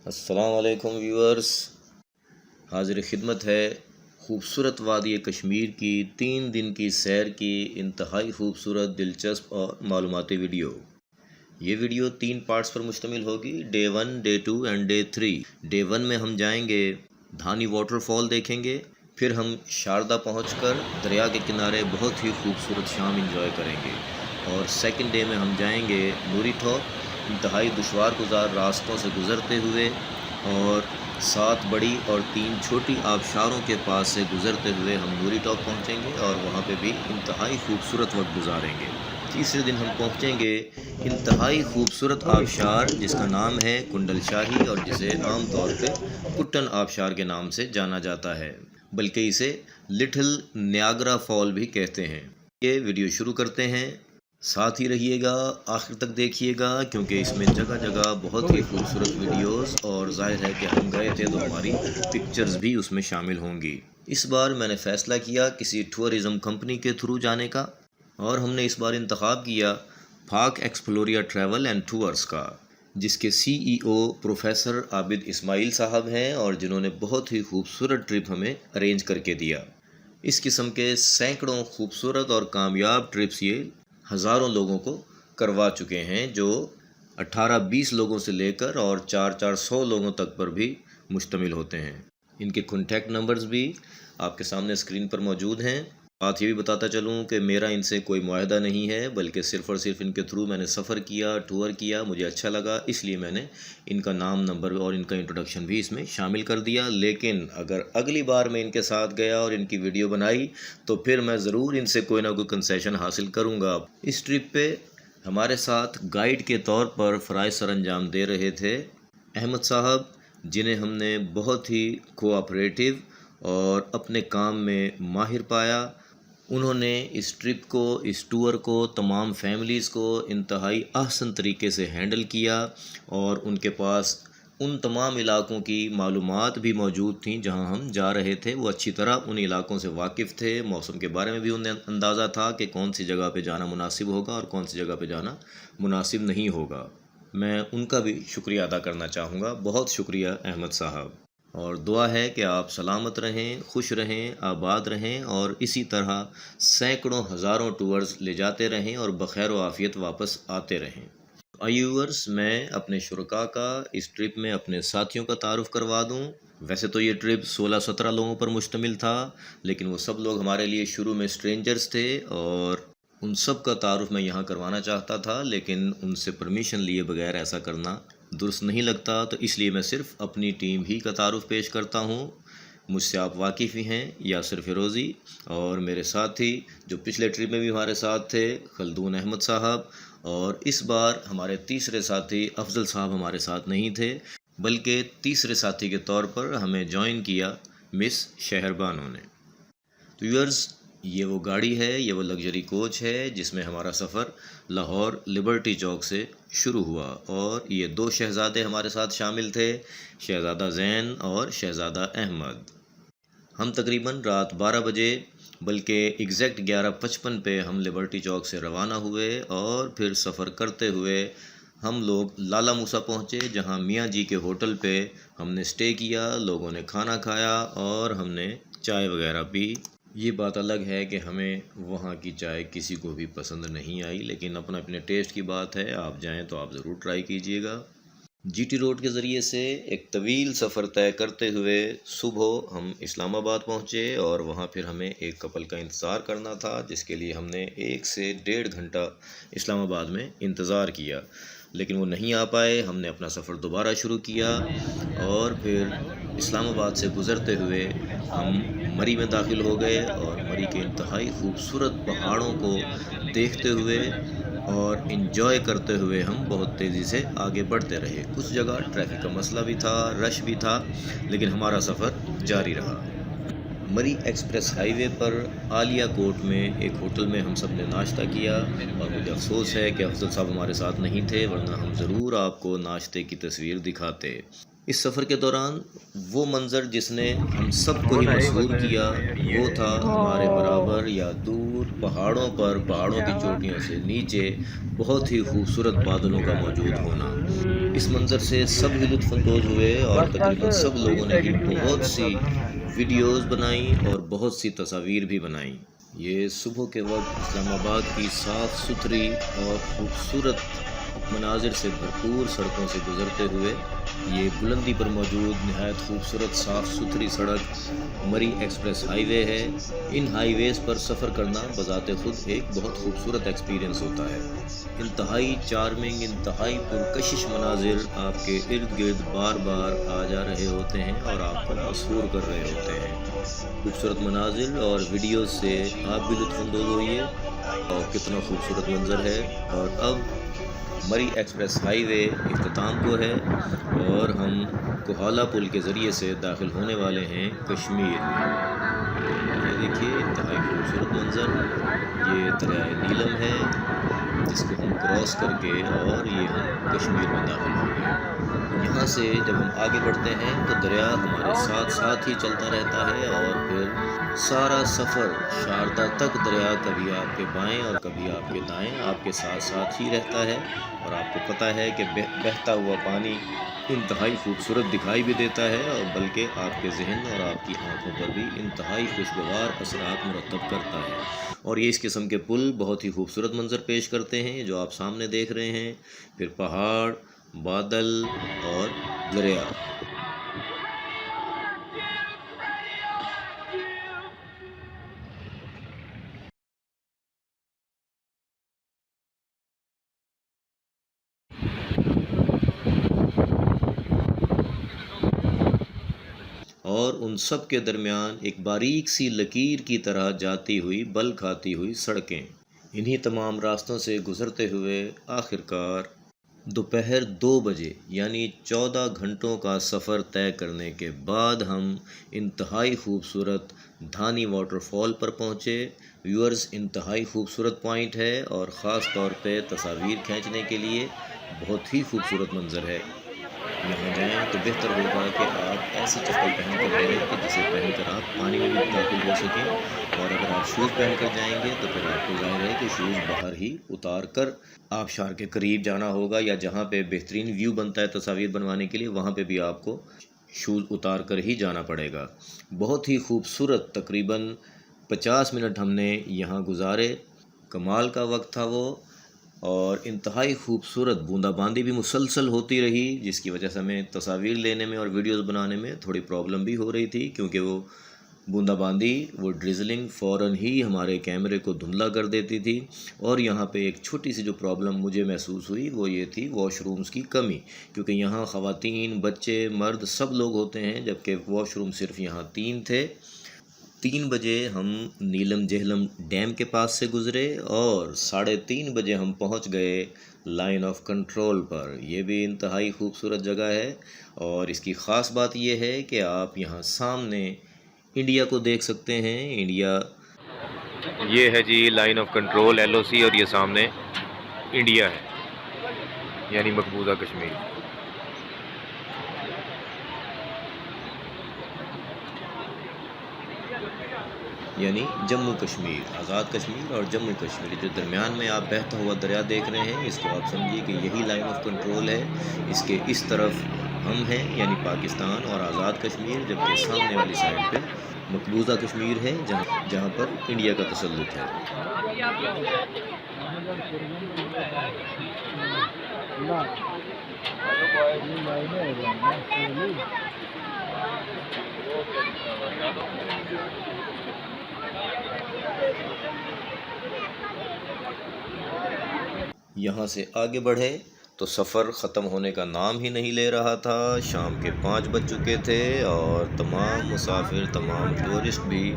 अस्सलाम वालेकुम व्यूअर्स, हाजिर खिदमत है खूबसूरत वादी कश्मीर की 3 दिन की सैर की इंतहाई खूबसूरत, दिलचस्प और मालूमाती वीडियो। ये वीडियो 3 पार्ट्स पर मुश्तमिल होगी। Day 1, day 2 and day 3। Day 1 में हम जाएंगे धानी वाटरफॉल देखेंगे, फिर हम शारदा पहुंचकर दरिया के किनारे बहुत ही खूबसूरत शाम इंजॉय करेंगे, और सेकंड डे में हम जाएंगे नूरी टॉप, इंतहाई दुशवार गुजार रास्तों से गुज़रते हुए और 7 बड़ी और 3 छोटी आबशारों के पास से गुज़रते हुए हम नूरी टॉप पहुँचेंगे और वहाँ पे भी इंतहाई खूबसूरत वक्त गुजारेंगे। तीसरे दिन हम पहुँचेंगे इंतहाई खूबसूरत आबशार जिसका नाम है कुंडल शाही, और जिसे आम तौर पे कुट्टन आबशार के नाम से जाना जाता है, बल्कि इसे लिटिल नियाग्रा फॉल भी कहते हैं। ये वीडियो शुरू करते हैं, साथ ही रहिएगा, आखिर तक देखिएगा, क्योंकि इसमें जगह जगह बहुत ही खूबसूरत वीडियोस, और जाहिर है कि हम गए थे तो हमारी पिक्चर्स भी उसमें शामिल होंगी। इस बार मैंने फ़ैसला किया किसी टूरिज़म कंपनी के थ्रू जाने का, और हमने इस बार इंतखाब किया पाक एक्सप्लोरिया ट्रैवल एंड टूर्स का, जिसके CEO प्रोफेसर आबिद इस्माइल साहब हैं, और जिन्होंने बहुत ही खूबसूरत ट्रिप हमें अरेंज करके दिया। इस किस्म के सैकड़ों खूबसूरत और कामयाब ट्रिप्स ये हज़ारों लोगों को करवा चुके हैं, जो 18-20 लोगों से लेकर और 400 लोगों तक पर भी मुश्तमिल होते हैं। इनके कॉन्टैक्ट नंबर्स भी आपके सामने स्क्रीन पर मौजूद हैं। बात ये भी बताता चलूँ कि मेरा इनसे कोई मुआहदा नहीं है, बल्कि सिर्फ़ और सिर्फ इनके थ्रू मैंने सफ़र किया, टूर किया, मुझे अच्छा लगा, इसलिए मैंने इनका नाम, नंबर और इनका इंट्रोडक्शन भी इसमें शामिल कर दिया। लेकिन अगर अगली बार मैं इनके साथ गया और इनकी वीडियो बनाई तो फिर मैं ज़रूर इनसे कोई ना कोई कंसेशन हासिल करूँगा। इस ट्रिप पे हमारे साथ गाइड के तौर पर फ़राइज़ सरअंजाम दे रहे थे अहमद साहब, जिन्हें हमने बहुत ही कोऑपरेटिव और अपने काम में माहिर पाया। उन्होंने इस ट्रिप को, इस टूर को, तमाम फैमिलीज़ को इंतहाई अहसन तरीके से हैंडल किया, और उनके पास उन तमाम इलाकों की मालूमात भी मौजूद थी जहां हम जा रहे थे। वो अच्छी तरह उन इलाकों से वाकिफ़ थे, मौसम के बारे में भी उन्हें अंदाज़ा था कि कौन सी जगह पे जाना मुनासिब होगा और कौन सी जगह पे जाना मुनासिब नहीं होगा। मैं उनका भी शुक्रिया अदा करना चाहूँगा। बहुत शुक्रिया अहमद साहब, और दुआ है कि आप सलामत रहें, खुश रहें, आबाद रहें, और इसी तरह सैकड़ों हज़ारों टूर्स ले जाते रहें और बखैर व आफ़ियत वापस आते रहें। व्यूअर्स, मैं अपने शुरका का इस ट्रिप में अपने साथियों का तारुफ़ करवा दूं। वैसे तो ये ट्रिप 16-17 लोगों पर मुश्तमिल था, लेकिन वो सब लोग हमारे लिए शुरू में स्ट्रेंजर्स थे, और उन सब का तारुफ़ मैं यहाँ करवाना चाहता था, लेकिन उनसे परमिशन लिए बगैर ऐसा करना दुरुस्त नहीं लगता, तो इसलिए मैं सिर्फ़ अपनी टीम ही का तारुफ़ पेश करता हूँ। मुझसे आप वाकिफ़ ही हैं, यासिर फ़िरोज़ी, और मेरे साथी जो पिछले ट्रिप में भी हमारे साथ थे खलदून अहमद साहब, और इस बार हमारे तीसरे साथी अफजल साहब हमारे साथ नहीं थे, बल्कि तीसरे साथी के तौर पर हमें ज्वाइन किया मिस शहरबानो ने। तो व्यूअर्स, ये वो गाड़ी है, ये वो लग्जरी कोच है जिसमें हमारा सफ़र लाहौर लिबर्टी चौक से शुरू हुआ, और ये 2 शहज़ादे हमारे साथ शामिल थे, शहज़ादा ज़ैन और शहज़ादा अहमद। हम तकरीबन रात 12 बजे, बल्कि एग्जैक्ट 11:55 पे हम लिबर्टी चौक से रवाना हुए, और फिर सफ़र करते हुए हम लोग लाला मूसा पहुँचे, जहाँ मियाँ जी के होटल पे हमने स्टे किया, लोगों ने खाना खाया और हमने चाय वगैरह पी। ये बात अलग है कि हमें वहाँ की चाय किसी को भी पसंद नहीं आई, लेकिन अपना अपने टेस्ट की बात है, आप जाएं तो आप ज़रूर ट्राई कीजिएगा। GT रोड के ज़रिए से एक तवील सफ़र तय करते हुए सुबह हम इस्लामाबाद पहुँचे, और वहाँ फिर हमें एक कपल का इंतज़ार करना था, जिसके लिए हमने 1 से 1.5 घंटा इस्लामाबाद में इंतज़ार किया, लेकिन वो नहीं आ पाए। हमने अपना सफ़र दोबारा शुरू किया, और फिर इस्लामाबाद से गुज़रते हुए हम मरी में दाखिल हो गए, और मरी के इंतहाई खूबसूरत पहाड़ों को देखते हुए और इन्जॉय करते हुए हम बहुत तेज़ी से आगे बढ़ते रहे। कुछ जगह ट्रैफिक का मसला भी था, रश भी था, लेकिन हमारा सफ़र जारी रहा। मरी एक्सप्रेस हाईवे पर आलिया कोट में एक होटल में हम सब ने नाश्ता किया, और मुझे अफसोस है कि अफजल साहब हमारे साथ नहीं थे, वरना हम ज़रूर आपको नाश्ते की तस्वीर दिखाते। इस सफ़र के दौरान वो मंज़र जिसने हम सबको ही मशहूर किया, वो था हमारे बराबर या दूर बावजूद पहाड़ों की चोटियों से नीचे बहुत ही खूबसूरत बादलों का मौजूद होना, इस मंज़र से सब ही लुत्फ़अंदोज़ हुए और तकरीबन सब लोगों ने ही बहुत सी वीडियोज़ बनाई और बहुत सी तस्वीर भी बनाई। ये सुबह के वक्त इस्लामाबाद की साफ़ सुथरी और ख़ूबसूरत मनाजिर से भरपूर सड़कों से गुज़रते हुए ये बुलंदी पर मौजूद नहायत खूबसूरत साफ़ सुथरी सड़क मरी एक्सप्रेस हाईवे है। इन हाईवेज़ पर सफ़र करना बज़ाते ख़ुद एक बहुत खूबसूरत एक्सपीरियंस होता है। इंतहाई चार्मिंग, इंतहाई पुरकशिश मनाजिर आपके इर्द गिर्द बार बार आ जा रहे होते हैं और आपको मसहूर कर रहे होते हैं। खूबसूरत मनाजिर और वीडियो से आप भी लुत्फ़अंदोज़ होइए और कितना खूबसूरत मंज़र है। और अब मरी एक्सप्रेस हाईवे इख्तिताम को है और हम कोहाला पुल के ज़रिए से दाखिल होने वाले हैं कश्मीर में। ये देखिए इंतहाई खूबसूरत मंज़र, ये दरियाए नीलम है जिसको हम क्रॉस करके और ये हम कश्मीर में दाखिल होंगे। यहाँ से जब हम आगे बढ़ते हैं तो दरिया हमारे साथ साथ ही चलता रहता है और फिर सारा सफ़र शारदा तक दरिया कभी आपके बाएं और कभी आपके दाएं आपके साथ साथ ही रहता है। और आपको पता है कि बहता हुआ पानी इंतहाई खूबसूरत दिखाई भी देता है और बल्कि आपके जहन और आपकी आंखों पर भी इंतहाई खुशगवार असरात मुरतब करता है। और ये इस किस्म के पुल बहुत ही खूबसूरत मंज़र पेश करते हैं जो आप सामने देख रहे हैं, फिर पहाड़, बादल और दरिया। और उन सब के दरमियान एक बारीक सी लकीर की तरह जाती हुई बल खाती हुई सड़कें। इन्हीं तमाम रास्तों से गुज़रते हुए आखिरकार दोपहर 2 बजे यानी 14 घंटों का सफ़र तय करने के बाद हम इंतहाई खूबसूरत धानी वाटरफॉल पर पहुँचे। व्यूअर्स, इंतहाई खूबसूरत पॉइंट है और ख़ास तौर पे तस्वीर खींचने के लिए बहुत ही खूबसूरत मंज़र है। यहाँ जाएं तो बेहतर होगा कि आप ऐसी चप्पल पहन कर जाएं कि जिसे पहनकर आप पानी में भी दाखिल हो सकें। और अगर आप शूज़ पहन कर जाएंगे तो फिर आपको ज़ाहिर है कि शूज़ बाहर ही उतार कर आबशार के करीब जाना होगा या जहाँ पे बेहतरीन व्यू बनता है तस्वीर बनवाने के लिए वहाँ पे भी आपको शूज़ उतार कर ही जाना पड़ेगा। बहुत ही खूबसूरत तकरीबन 50 मिनट हमने यहाँ गुजारे। कमाल का वक्त था वो और इंतहाई खूबसूरत बूंदाबांदी भी मुसलसल होती रही जिसकी वजह से हमें तस्वीर लेने में और वीडियोज़ बनाने में थोड़ी प्रॉब्लम भी हो रही थी क्योंकि वो बूंदाबांदी वो ड्रिजलिंग फ़ौरन ही हमारे कैमरे को धुंधला कर देती थी। और यहाँ पे एक छोटी सी जो प्रॉब्लम मुझे महसूस हुई वो ये थी वॉशरूम्स की कमी, क्योंकि यहाँ ख़वातीन, बच्चे, मर्द सब लोग होते हैं जबकि वॉशरूम सिर्फ यहाँ 3 थे। 3 बजे हम नीलम जहलम डैम के पास से गुज़रे और 3:30 बजे हम पहुंच गए लाइन ऑफ कंट्रोल पर। यह भी इंतहाई खूबसूरत जगह है और इसकी ख़ास बात यह है कि आप यहाँ सामने इंडिया को देख सकते हैं। इंडिया ये है जी लाइन ऑफ कंट्रोल LOC और ये सामने इंडिया है यानी मकबूजा कश्मीर। यानी जम्मू कश्मीर, आज़ाद कश्मीर और जम्मू कश्मीर जो दरमियान में आप बहता हुआ दरिया देख रहे हैं इसको आप समझिए कि यही लाइन ऑफ कंट्रोल है। इसके इस तरफ हम हैं यानी पाकिस्तान और आज़ाद कश्मीर, जबकि सामने वाली साइड पे मकबूजा कश्मीर है जहाँ पर इंडिया का तसल्लुत है। यहाँ से आगे बढ़े तो सफ़र ख़त्म होने का नाम ही नहीं ले रहा था। शाम के 5 बज चुके थे और तमाम मुसाफिर, तमाम टूरिस्ट भी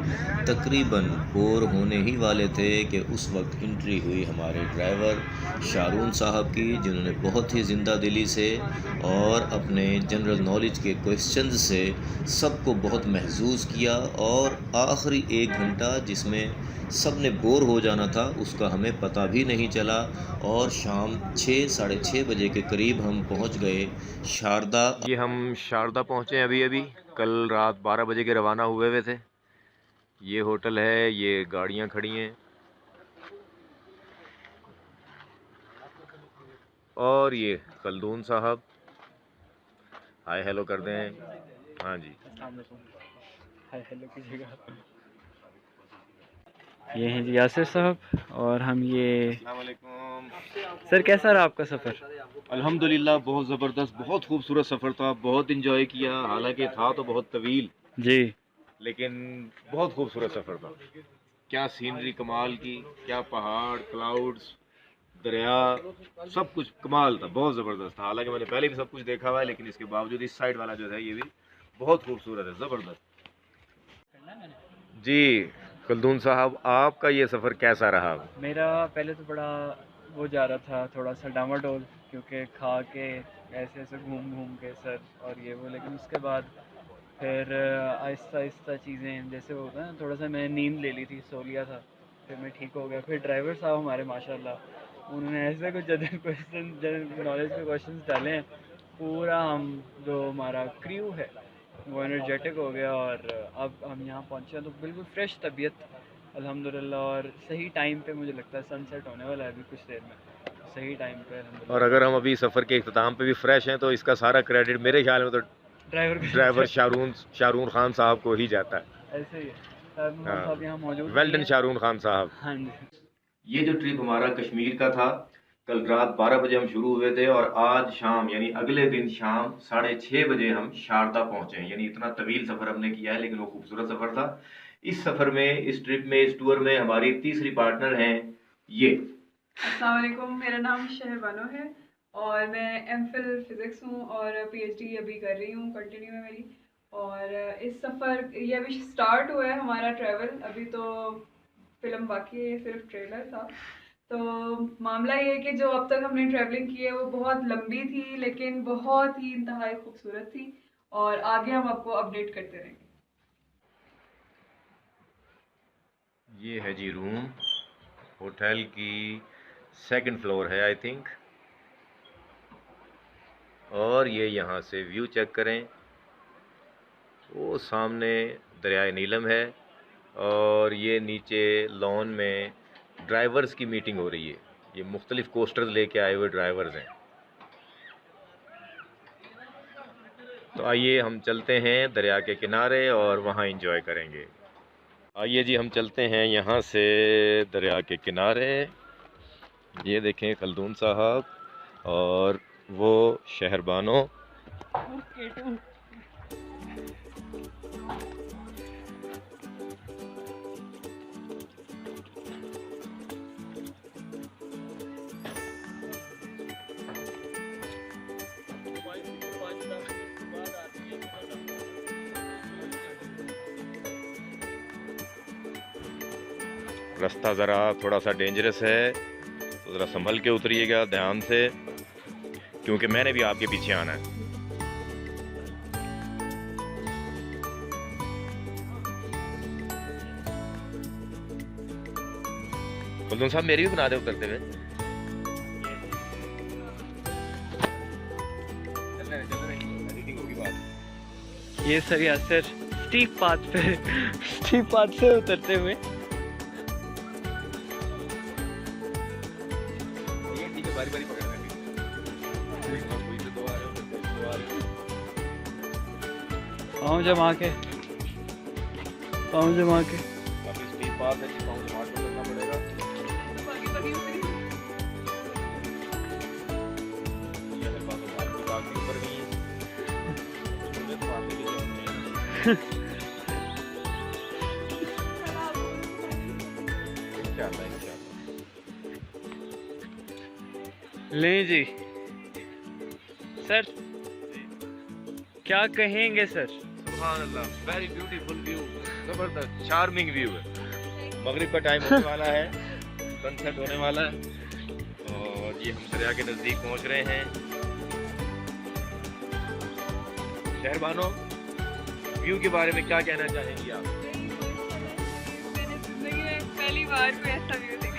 तकरीबन बोर होने ही वाले थे कि उस वक्त एंट्री हुई हमारे ड्राइवर शारून साहब की, जिन्होंने बहुत ही ज़िंदा दिली से और अपने जनरल नॉलेज के क्वेश्चंस से सबको बहुत महजूज़ किया। और आखिरी 1 घंटा जिसमें सब ने बोर हो जाना था उसका हमें पता भी नहीं चला और शाम 6 साढ़े 6 बजे के करीब हम पहुंच गए शारदा। ये हम शारदा पहुंचे अभी कल रात 12 बजे के रवाना हुए थे। ये होटल है, ये गाड़ियां खड़ी हैं और ये खलदून साहब, हाय हेलो कर दें। हाँ जी, हाय हेलो कीजिएगा। ये हैं जी यासिर साहब, और हम ये अस्सलाम वालेकुम। सर कैसा रहा आपका सफ़र? अल्हम्दुलिल्लाह बहुत ज़बरदस्त, बहुत खूबसूरत सफ़र था, बहुत इंजॉय किया। हालांकि था तो बहुत तवील, जी लेकिन बहुत खूबसूरत सफ़र था। क्या सीनरी कमाल की, क्या पहाड़, क्लाउड्स, दरिया, सब कुछ कमाल था, बहुत ज़बरदस्त था। हालांकि मैंने पहले भी सब कुछ देखा हुआ है, लेकिन इसके बावजूद इस साइड वाला जो है ये भी बहुत खूबसूरत है, ज़बरदस्त। जी खलदून साहब, आपका ये सफ़र कैसा रहा? मेरा पहले तो बड़ा वो जा रहा था, थोड़ा सा डामाडोल, क्योंकि खा के ऐसे ऐसे घूम घूम के सर और ये वो, लेकिन उसके बाद फिर आहिस्ता आहिस्ता चीज़ें जैसे वो होता है ना, थोड़ा सा मैंने नींद ले ली थी, सो लिया था, फिर मैं ठीक हो गया। फिर ड्राइवर साहब हमारे माशाल्लाह, उन्होंने ऐसे कुछ जनरल क्वेश्चन, जनरल नॉलेज के क्वेश्चन डाले हैं। पूरा हम जो हमारा क्रू है वो एनर्जेटिक हो गया, और अब हम यहाँ पहुँचे हैं तो बिल्कुल फ्रेश तबीयत अल्हम्दुलिल्लाह। और सही टाइम पे मुझे लगता है सनसेट होने वाला है अभी कुछ देर में, सही टाइम पे और अगर हम अल्हम्दुलिल्लाह। अभी सफ़र के इख्तिताम पे भी फ्रेश हैं तो इसका सारा क्रेडिट मेरे ख्याल में तो ड्राइवर को जाता ड्राइवर है, शारून खान साहब को ही जाता है। ऐसे ही है। हम हाँ, साहब यहाँ मौजूद वेल नहीं डन है। शारून खान साहब। हाँ जी। ये जो ट्रिप हमारा कश्मीर का था, कल रात 12 बजे हम शुरू हुए थे और आज शाम यानी अगले दिन शाम 6:30 बजे हम शारदा पहुंचे हैं। यानी इतना तवील सफ़र हमने किया है, लेकिन वो खूबसूरत सफ़र था। इस सफ़र में, इस ट्रिप में, इस टूर में हमारी तीसरी पार्टनर हैं ये। अस्सलाम वालेकुम, मेरा नाम शहबानो है और मैं एमफिल फिज़िक्स हूँ और पीएचडी अभी कर रही हूँ, कंटिन्यू है मेरी। और इस सफ़र ये अभी स्टार्ट हुआ है हमारा ट्रैवल, अभी तो फिल्म बाकी है, सिर्फ ट्रेलर था। तो मामला ये है कि जो अब तक हमने ट्रैवलिंग की है वो बहुत लंबी थी, लेकिन बहुत ही इंतहाई खूबसूरत थी, और आगे हम आपको अपडेट करते रहेंगे। ये है जी रूम, होटल की सेकंड फ्लोर है आई थिंक। और ये यहाँ से व्यू चेक करें, वो सामने दरियाए नीलम है और ये नीचे लॉन में ड्राइवर्स की मीटिंग हो रही है। ये मुख्तलिफ कोस्टर्स लेके आए हुए ड्राइवर्स हैं। तो आइए हम चलते हैं दरिया के किनारे और वहाँ एंजॉय करेंगे। आइए जी हम चलते हैं यहाँ से दरिया के किनारे। ये देखें खलदून साहब और वो शहरबानो। रास्ता ज़रा थोड़ा सा डेंजरस है, तो ज़रा संभल के उतरिएगा ध्यान से, क्योंकि मैंने भी आपके पीछे आना है। कुलदून साहब मेरी भी बना दे उतरते हुए। ये सर यासिर स्टीप पाथ पे स्टीप पाथ से उतरते हुए। बारी बारी पकड़ पाँव जमा के, पाँव जमा के। काफी स्पीड पास है, पाँव जमा के करना पड़ेगा। ये है पाँव जमा के, काफी ऊपर नहीं है। मुझे तो आगे भी इंशाल्लाह इंशाल्लाह। लें जी सर, क्या कहेंगे सर? सुभान अल्लाह, वेरी ब्यूटीफुल व्यू, जबरदस्त चार्मिंग व्यू है। मगरिब का टाइम होने वाला है, सनसेट होने वाला है और ये हम दरिया के नज़दीक पहुंच रहे हैं। शहरबानो, व्यू के बारे में क्या कहना चाहेंगी आप? मैंने जिंदगी में पहली बार कोई ऐसा व्यू देखा।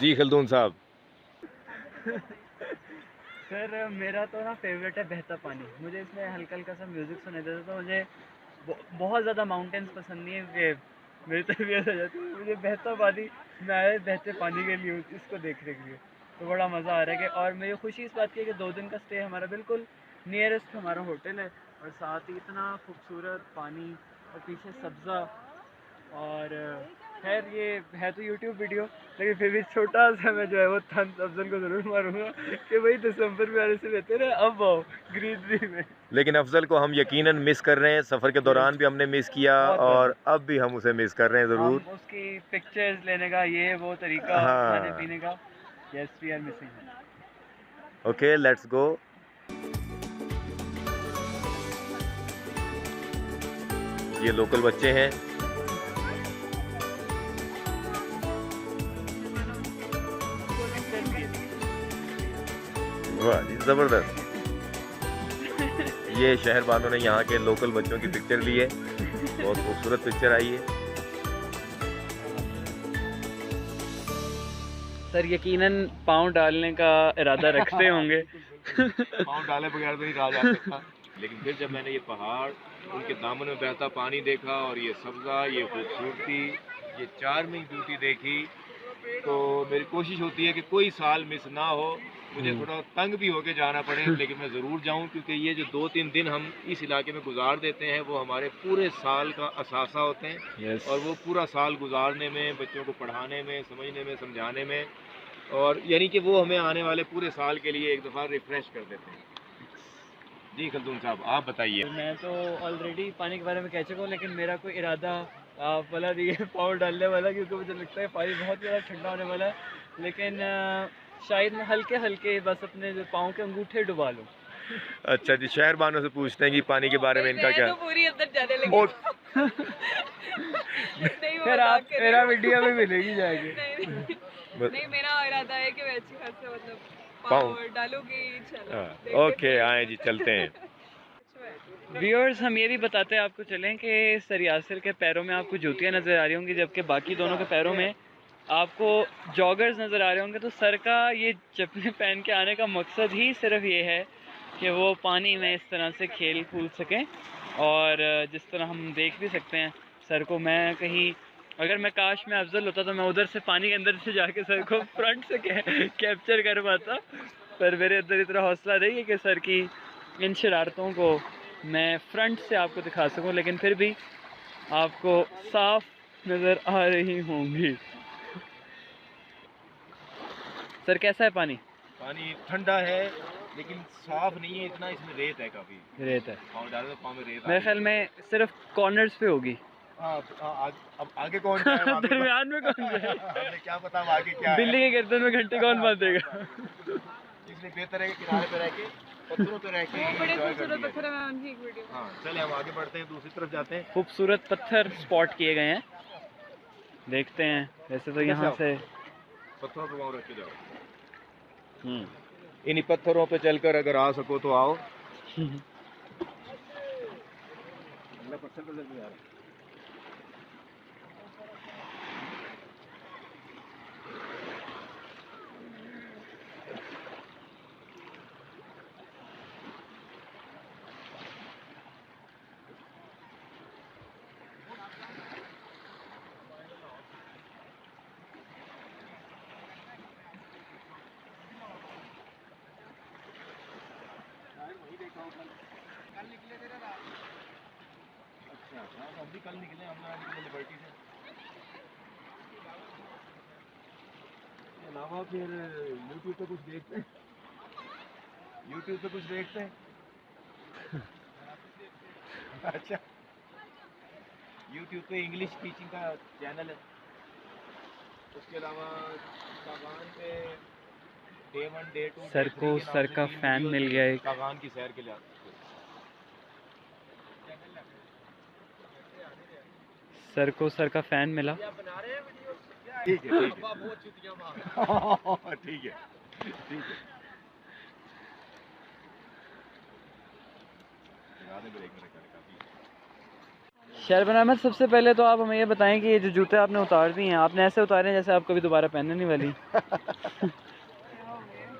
जी खलदून साहब। सर मेरा तो ना फेवरेट है बहता पानी। मुझे इसमें हल्का हल्का सा म्यूज़िक सुनाई देता है, तो मुझे बहुत ज़्यादा माउंटेन्स पसंद नहीं है, क्योंकि मेरी तबीयत हो जाती है, मुझे बहता पानी, मैं बहते पानी के लिए इसको देखने के लिए तो बड़ा मज़ा आ रहा है। कि और मुझे खुशी इस बात की है कि 2 दिन का स्टे हमारा बिल्कुल नियरेस्ट हमारा होटल है, और साथ ही इतना खूबसूरत पानी और पीछे सब्ज़ा। और खैर ये है तो यूट्यूब वीडियो, लेकिन फिर भी छोटा सा मैं जो है वो थंस अफजल को ज़रूर मारूंगा कि भाई दिसंबर में आने से बेहतर है अब आओ ग्रीनरी में। लेकिन अफजल को हम यकीनन मिस कर रहे हैं, सफ़र के दौरान भी हमने मिस किया बहुत और अब भी हम उसे मिस कर रहे हैं ज़रूर। हम उसकी पिक्चर्स लेने का ये वो तरीका, खाने हाँ, पीने का, yes we are missing. Okay let's go. ये लोकल बच्चे हैं। वाह जी, ज़बरदस्त। ये शहर बानों ने यहाँ के लोकल बच्चों की पिक्चर ली है, बहुत खूबसूरत पिक्चर आई है। सर यकीनन पाँव डालने का इरादा रखते होंगे। पाँव डाले बगैर तो नहीं रहा जा सकता, लेकिन फिर जब मैंने ये पहाड़, उनके दामन में बहता पानी देखा और ये सब्ज़ा, ये खूबसूरती, ये चार्मिंग ब्यूटी देखी, तो मेरी कोशिश होती है कि कोई साल मिस ना हो। मुझे थोड़ा तंग भी होके जाना पड़े, लेकिन मैं ज़रूर जाऊं, क्योंकि ये जो 2-3 दिन हम इस इलाके में गुजार देते हैं वो हमारे पूरे साल का असासा होते हैं। यस। और वो पूरा साल गुजारने में, बच्चों को पढ़ाने में, समझने में, समझाने में, और यानी कि वो हमें आने वाले पूरे साल के लिए एक दफ़ा रिफ़्रेश कर देते हैं। जी खलदून साहब, आप बताइए। मैं तो ऑलरेडी पानी के बारे में कह चुका हूँ, लेकिन मेरा कोई इरादा वाला नहीं है पाँव डालने वाला, क्योंकि मुझे लगता है पानी बहुत ज़्यादा ठंडा होने वाला है। लेकिन शायद मैं हल्के हल्के बस अपने जो पाँव के अंगूठे डुबा लूँ। अच्छा जी, शहर बानों से पूछते हैं कि पानी के बारे में इनका क्या। तो पूरी अंदर जाने लगी। नहीं वो फिर मजाक आप कर रही मेरा हूँ। वीडियो में मिलेगी जाएगी। नहीं मेरा इरादा है कि मैं अच्छी खासी मतलब पाँव। पाँव डालूंगी इंशाल्लाह। हाँ, देखते ओके हैं। आए जी, चलते हैं। व्यूअर्स हम ये भी बताते हैं आपको चलें कि सर यासिर के पैरों में आपको जूतियाँ नज़र आ रही होंगी, जबकि बाकी दोनों के पैरों में आपको जॉगर्स नज़र आ रहे होंगे। तो सर का ये चप्पलें पहन के आने का मकसद ही सिर्फ ये है कि वो पानी में इस तरह से खेल कूद सकें। और जिस तरह हम देख भी सकते हैं सर को, मैं कहीं अगर मैं काश में अफजल होता तो मैं उधर से पानी के अंदर से जाके सर को फ्रंट से कैप्चर कर पाता, पर मेरे अंदर इतना हौसला नहीं है कि सर की इन शरारतों को मैं फ्रंट से आपको दिखा सकूं, लेकिन फिर भी आपको साफ नज़र आ रही होंगी। सर कैसा है पानी? पानी ठंडा है, लेकिन साफ नहीं है इतना, इसमें रेत है काफ़ी। रेत है, पाँव डाले तो पाँव में रेत आ मेरे रही ख्याल में सिर्फ कॉर्नर्स पे होगी। हाँ, अब आगे कौन जाए वहाँ पे दरमियान में कौन जाए? हमें क्या पता अब आगे क्या है। बिल्ली के गर्दन में घंटे कौन बांधेगा? इसलिए बेहतर है कि किनारे पे रह के, पत्थरों पे रह के वो बड़े enjoy कर खूबसूरत लिया पत्थर है, मैं उनकी एक वीडियो। जाए। हाँ, चले हम आगे बढ़ते हैं, दूसरी तरफ जाते हैं। खूबसूरत पत्थर स्पॉट किए गए हैं, देखते हैं। वैसे तो यहाँ से पत्थरों पे पाँव रख के जाओ। इन्हीं पत्थरों पे चलकर अगर आ सको तो आओ। मैं पत्थर पे चल के जा रहा हूँ। अच्छा, हाँ, तो हम भी कल निकले, हम ना निकले लिबर्टी से। इसके अलावा फिर यूट्यूब पे कुछ देखते हैं। यूट्यूब पे कुछ देखते हैं। अच्छा, यूट्यूब पे इंग्लिश टीचिंग का चैनल है। उसके अलावा सागान पे डे 1 डे 2 सर को सर का फैन मिल गया एक। सागान की सैर के लिए आते सर को सर का फैन मिला। ठीक है ठीक है ठीक है ठीक है। शहरबन अहमद, सबसे पहले तो आप हमें ये बताएं कि ये जो जूते आपने उतार दिए हैं, आपने ऐसे उतारे हैं जैसे आप कभी दोबारा पहनने नहीं वाली।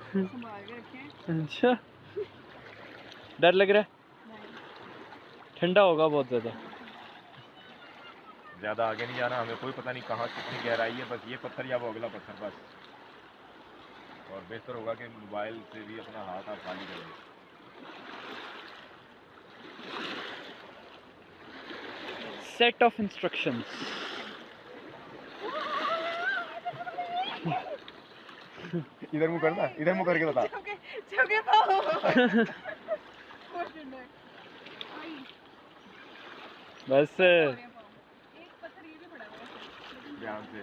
संभाल के रखें। अच्छा, डर लग रहा है? ठंडा होगा बहुत ज़्यादा। ज़्यादा आगे नहीं जाना, हमें कोई पता नहीं कहाँ कितनी गहराई है, बस ये पत्थर या वो अगला पत्थर बस। और बेहतर होगा कि मोबाइल से भी अपना हाथ आप खाली कर लें। Set of instructions. इधर मुँह करना, इधर मुँह करके बता। बस ध्यान से।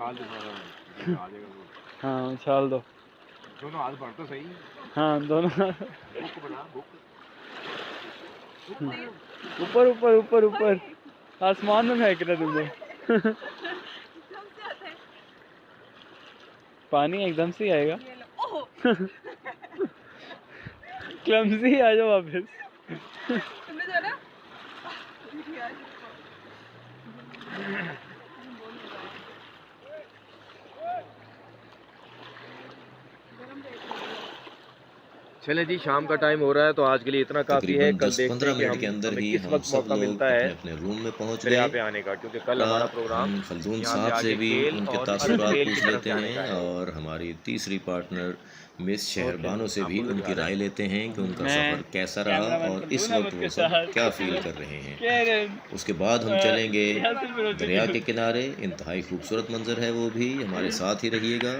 उछाल दो थोड़ा सा, आ जाएगा वो। हाँ उछाल दो। दोनों हाथ बढ़ तो सही। हाँ दोनों बुक बना, बुक। ऊपर ऊपर ऊपर ऊपर आसमान में फेंक रहे तुम लोग। पानी एकदम से ही आएगा। क्लमजी आ जाओ वापस। तुमने जो है ना चले जी, शाम का टाइम हो रहा है तो आज के लिए इतना काफ़ी है। तकरीबन कल देखते 10-15 हैं कि मिनट के अंदर हमें ही किस हम वक्त सब मौका लोग मिलता अपने है अपने रूम में पहुंच दरिया गए। पे आने का, क्योंकि कल हमारा प्रोग्राम हम खलदून यहाँ साहब से आगे भी केल उनके और तासुरात केल की पूछ तरफ लेते जाने का हैं है। और हमारी तीसरी पार्टनर मिस शहरबानो से भी आपको भी उनकी दिखा राय लेते हैं कि उनका मैं सफ़र कैसा रहा कैमरामैन और कर इस दूं ना वक्त मुझके वो सब साथ। क्या फील कर रहे हैं। कह रहे उसके बाद हम चलेंगे यहाँ से फिर होती दरिया थी। के किनारे। इंतहाई खूबसूरत मंजर है वो भी। हमारे साथ ही रहिएगा।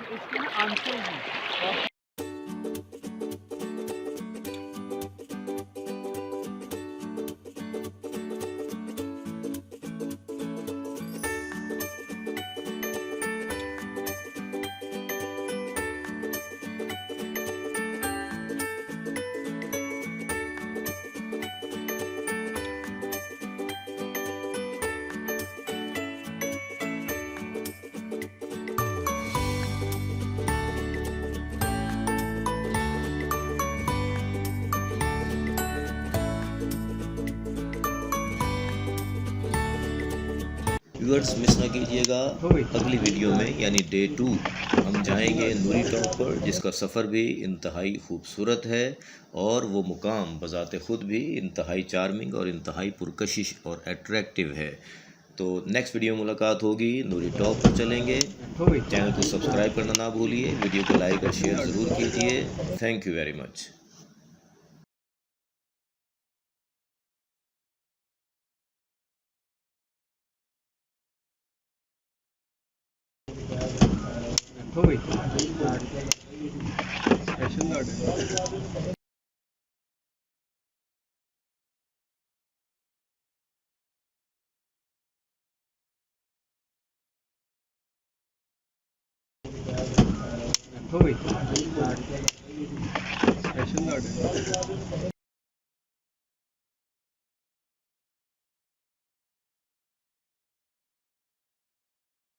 इसके ना आंसर हैं। व्यूअर्स मिस ना कीजिएगा। अगली वीडियो में यानी डे 2 हम जाएंगे नूरी टॉप पर, जिसका सफ़र भी इंतहाई खूबसूरत है और वो मुकाम बज़ाते ख़ुद भी इंतहाई चार्मिंग और इंतहाई पुरकशिश और अट्रैक्टिव है। तो नेक्स्ट वीडियो में मुलाकात होगी। नूरी टॉप पर चलेंगे। चैनल को सब्सक्राइब करना ना भूलिए। वीडियो को लाइक और शेयर ज़रूर कीजिए। Thank you very much. Special